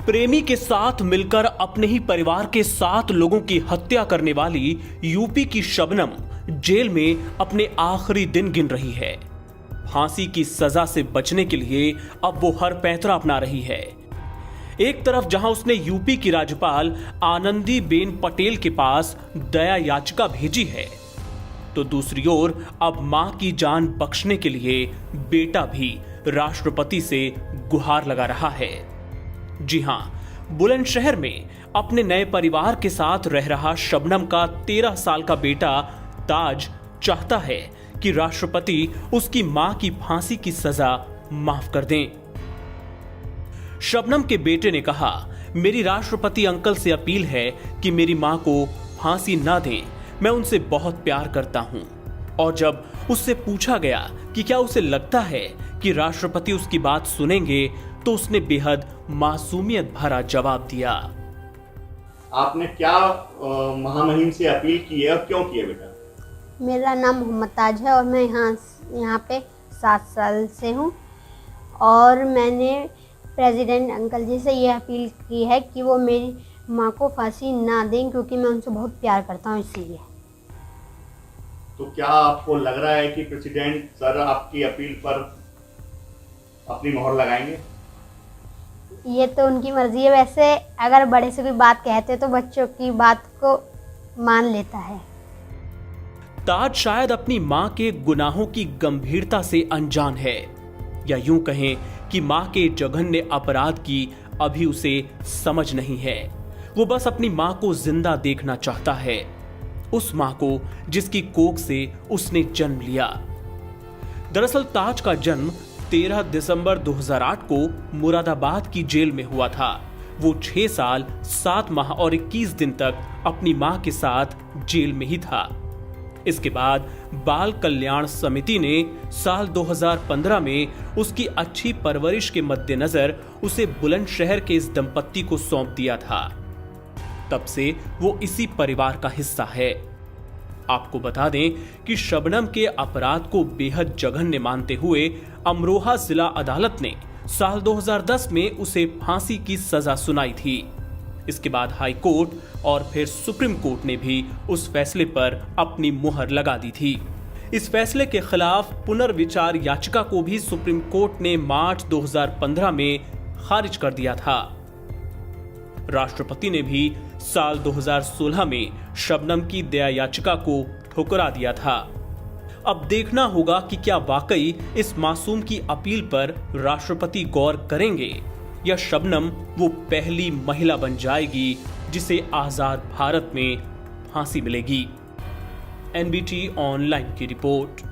प्रेमी के साथ मिलकर अपने ही परिवार के 7 लोगों की हत्या करने वाली यूपी की शबनम जेल में अपने आखिरी दिन गिन रही है। फांसी की सजा से बचने के लिए अब वो हर पैंतरा अपना रही है। एक तरफ जहां उसने यूपी की राज्यपाल आनंदीबेन पटेल के पास दया याचिका भेजी है, तो दूसरी ओर अब मां की जान बख्शने के लिए बेटा भी राष्ट्रपति से गुहार लगा रहा है। जी हां, बुलंदशहर में अपने नए परिवार के साथ रह रहा शबनम का 13 साल का बेटा ताज चाहता है कि राष्ट्रपति उसकी मां की फांसी की सजा माफ कर दें। शबनम के बेटे ने कहा, मेरी राष्ट्रपति अंकल से अपील है कि मेरी मां को फांसी ना दें। मैं उनसे बहुत प्यार करता हूं। और जब उससे पूछा गया कि क्या उसे लगता है कि राष्ट्रपति उसकी बात सुनेंगे, तो उसने बेहद मासूमियत भरा जवाब दिया। आपने क्या महामहिम से अपील की है और क्यों की है बेटा? मेरा नाम मोहम्मद ताज है और मैं यहाँ पे 7 साल से हूँ। और मैंने प्रेसिडेंट अंकल जी से ये अपील की है कि वो मेरी माँ को फांसी ना दें, क्योंकि मैं उनसे बहुत प्यार करता हूँ इसीलिए। तो क्या आपको लग रहा है कि प्रेसिडेंट सर आपकी अपील पर अपनी मोहर लगाएंगे? ये तो उनकी मर्जी है। वैसे अगर बड़े से कोई बात कहते तो बच्चों की बात को मान लेता है। ताज शायद अपनी मां के गुनाहों की गंभीरता से अनजान है, या यूं कहें कि मां के जघन्य अपराध की अभी उसे समझ नहीं है। वो बस अपनी मां को जिंदा देखना चाहता है, उस मां को जिसकी कोख से उसने जन्म लिया। दरअसल ताज का जन्म 13 दिसंबर 2008 को मुरादाबाद की जेल में हुआ था। वो 6 साल 7 माह और 21 दिन तक अपनी मां के साथ जेल में ही था। इसके बाद बाल कल्याण समिति ने साल 2015 में उसकी अच्छी परवरिश के मद्देनजर उसे बुलंदशहर के इस दंपत्ति को सौंप दिया था। तब से वो इसी परिवार का हिस्सा है। आपको बता दें कि शबनम के अपराध को बेहद जघन्य मानते हुए अमरोहा जिला अदालत ने साल 2010 में उसे फांसी की सजा सुनाई थी। इसके बाद हाई कोर्ट और फिर सुप्रीम कोर्ट ने भी उस फैसले पर अपनी मुहर लगा दी थी। इस फैसले के खिलाफ पुनर्विचार याचिका को भी सुप्रीम कोर्ट ने मार्च 2015 में खारिज कर दिया था। राष्ट्रपति ने भी साल 2016 में शबनम की दया याचिका को ठुकरा दिया था। अब देखना होगा कि क्या वाकई इस मासूम की अपील पर राष्ट्रपति गौर करेंगे, या शबनम वो पहली महिला बन जाएगी जिसे आजाद भारत में फांसी मिलेगी। एनबीटी ऑनलाइन की रिपोर्ट।